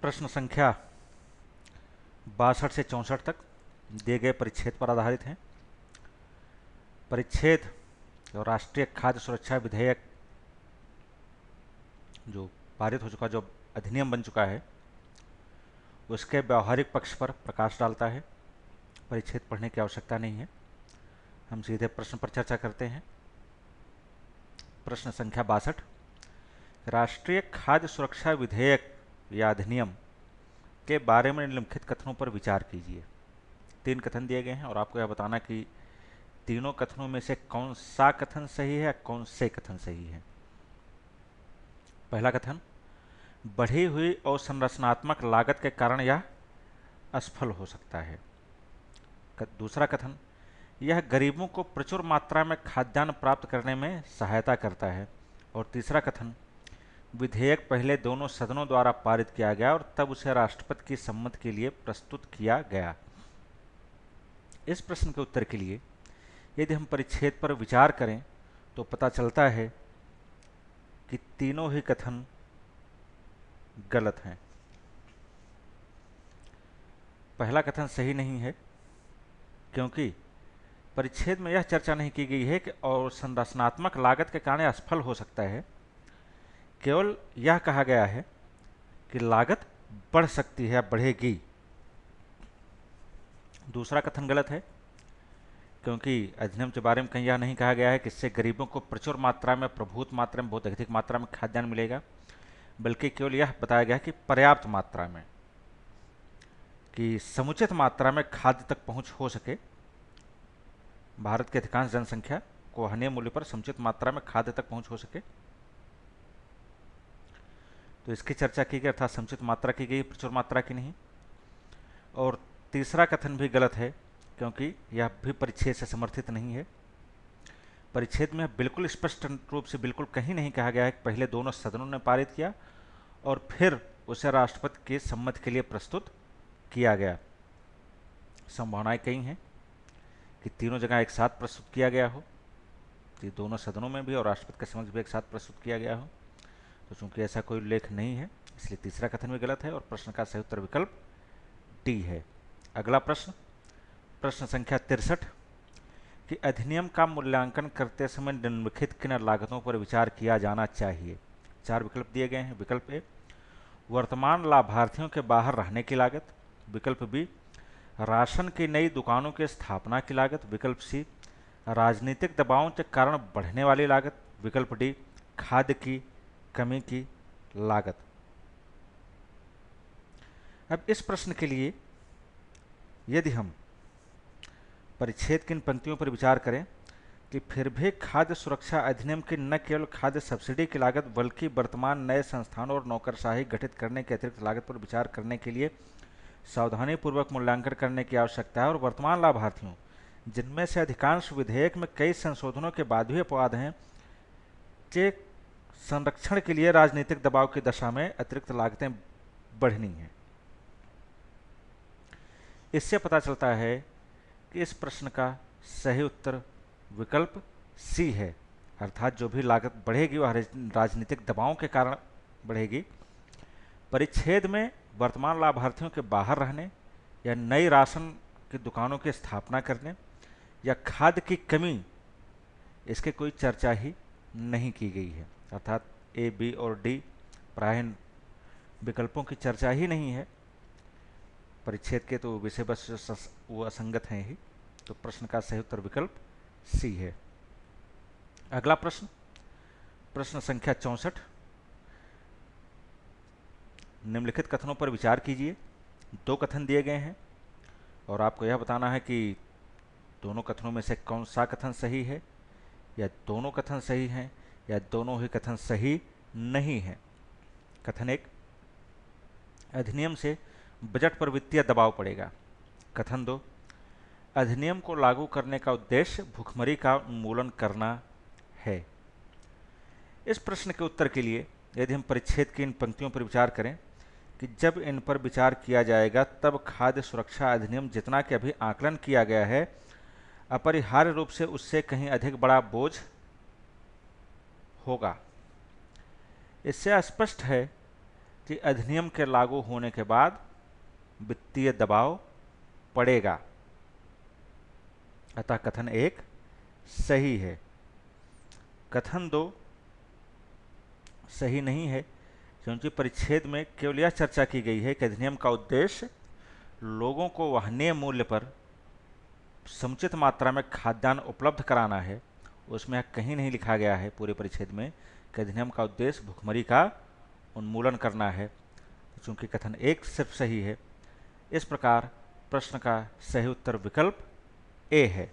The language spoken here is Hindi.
प्रश्न संख्या 62 से 64 तक दिए गए परिच्छेद पर आधारित हैं। परिच्छेद और राष्ट्रीय खाद्य सुरक्षा विधेयक जो पारित हो चुका, जो अधिनियम बन चुका है, उसके व्यवहारिक पक्ष पर प्रकाश डालता है। परिच्छेद पढ़ने की आवश्यकता नहीं है। हम सीधे प्रश्न पर चर्चा करते हैं। प्रश्न संख्या 62, राष्ट्रीय खाद्य सुरक्षा विधेयक या अधिनियम के बारे में निम्नलिखित कथनों पर विचार कीजिए। 3 कथन दिए गए हैं और आपको यह बताना कि तीनों कथनों में से कौन सा कथन सही है, कौन से कथन सही है। पहला कथन, बढ़ी हुई और संरचनात्मक लागत के कारण यह असफल हो सकता है। दूसरा कथन, यह गरीबों को प्रचुर मात्रा में खाद्यान्न प्राप्त करने में सहायता करता है। और तीसरा कथन, विधेयक पहले दोनों सदनों द्वारा पारित किया गया और तब उसे राष्ट्रपति की सम्मति के लिए प्रस्तुत किया गया। इस प्रश्न के उत्तर के लिए यदि हम परिच्छेद पर विचार करें तो पता चलता है कि तीनों ही कथन गलत हैं। पहला कथन सही नहीं है क्योंकि परिच्छेद में यह चर्चा नहीं की गई है कि और संरचनात्मक लागत के कारण असफल हो सकता है। केवल यह कहा गया है कि लागत बढ़ सकती है या बढ़ेगी। दूसरा कथन गलत है क्योंकि अधिनियम के बारे में कहीं यह नहीं कहा गया है कि इससे गरीबों को प्रचुर मात्रा में, प्रभुत मात्रा में, बहुत अधिक मात्रा में खाद्यान्न मिलेगा, बल्कि केवल यह बताया गया है कि पर्याप्त मात्रा में, कि समुचित मात्रा में खाद्य तक पहुंच हो सके। भारत की अधिकांश जनसंख्या को वहनीय मूल्य पर समुचित मात्रा में खाद्य तक पहुंच हो सके, तो इसकी चर्चा की गई, अर्थात समुचित मात्रा की गई, प्रचुर मात्रा की नहीं। और तीसरा कथन भी गलत है क्योंकि यह भी परिच्छेद से समर्थित नहीं है। परिच्छेद में बिल्कुल स्पष्ट रूप से बिल्कुल कहीं नहीं कहा गया है कि पहले दोनों सदनों ने पारित किया और फिर उसे राष्ट्रपति की सम्मति के लिए प्रस्तुत किया गया। संभावनाएं कई हैं कि तीनों जगह एक साथ प्रस्तुत किया गया हो, कि दोनों सदनों में भी और राष्ट्रपति के समक्ष भी एक साथ प्रस्तुत किया गया हो। तो चूंकि ऐसा कोई उल्लेख नहीं है, इसलिए तीसरा कथन भी गलत है और प्रश्न का सही उत्तर विकल्प डी है। अगला प्रश्न, प्रश्न संख्या 63, कि अधिनियम का मूल्यांकन करते समय निम्नलिखित किन लागतों पर विचार किया जाना चाहिए। 4 विकल्प दिए गए हैं। विकल्प ए, वर्तमान लाभार्थियों के बाहर रहने की लागत। विकल्प बी, राशन की नई दुकानों की स्थापना की लागत। विकल्प सी, राजनीतिक दबावों के कारण बढ़ने वाली लागत। विकल्प डी, खाद्य की कमी की लागत। अब इस प्रश्न के लिए यदि हम परिच्छेद की इन पंक्तियों पर विचार करें कि फिर भी खाद्य सुरक्षा अधिनियम की न केवल खाद्य सब्सिडी की लागत बल्कि वर्तमान नए संस्थानों और नौकरशाही गठित करने के अतिरिक्त लागत पर विचार करने के लिए सावधानीपूर्वक मूल्यांकन करने की आवश्यकता है। और वर्तमान लाभार्थियों, जिनमें से अधिकांश विधेयक में कई संशोधनों के बाद भी अपवाद हैं, के संरक्षण के लिए राजनीतिक दबाव की दशा में अतिरिक्त लागतें बढ़नी हैं। इससे पता चलता है कि इस प्रश्न का सही उत्तर विकल्प सी है, अर्थात जो भी लागत बढ़ेगी वह राजनीतिक दबावों के कारण बढ़ेगी। परिच्छेद में वर्तमान लाभार्थियों के बाहर रहने या नई राशन की दुकानों की स्थापना करने या खाद्य की कमी, इसके कोई चर्चा ही नहीं की गई है, अर्थात ए, बी और डी प्रायः विकल्पों की चर्चा ही नहीं है। परिच्छेद के तो विषय वस्तु वो असंगत हैं ही। तो प्रश्न का सही उत्तर विकल्प सी है। अगला प्रश्न, प्रश्न संख्या 64, निम्नलिखित कथनों पर विचार कीजिए। 2 कथन दिए गए हैं और आपको यह बताना है कि दोनों कथनों में से कौन सा कथन सही है, या दोनों कथन सही हैं, या दोनों ही कथन सही नहीं है। कथन 1, अधिनियम से बजट पर वित्तीय दबाव पड़ेगा। कथन 2, अधिनियम को लागू करने का उद्देश्य भुखमरी का उन्मूलन करना है। इस प्रश्न के उत्तर के लिए यदि हम परिच्छेद की इन पंक्तियों पर विचार करें कि जब इन पर विचार किया जाएगा तब खाद्य सुरक्षा अधिनियम जितना कि अभी आकलन किया गया है अपरिहार्य रूप से उससे कहीं अधिक बड़ा बोझ होगा। इससे स्पष्ट है कि अधिनियम के लागू होने के बाद वित्तीय दबाव पड़ेगा, अतः कथन 1 सही है। कथन 2 सही नहीं है, क्योंकि परिच्छेद में केवल यह चर्चा की गई है कि अधिनियम का उद्देश्य लोगों को वाहनीय मूल्य पर समुचित मात्रा में खाद्यान्न उपलब्ध कराना है। उसमें कहीं नहीं लिखा गया है पूरे परिच्छेद में कि अधिनियम का उद्देश्य भुखमरी का उन्मूलन करना है। चूंकि कथन 1 सिर्फ सही है, इस प्रकार प्रश्न का सही उत्तर विकल्प ए है।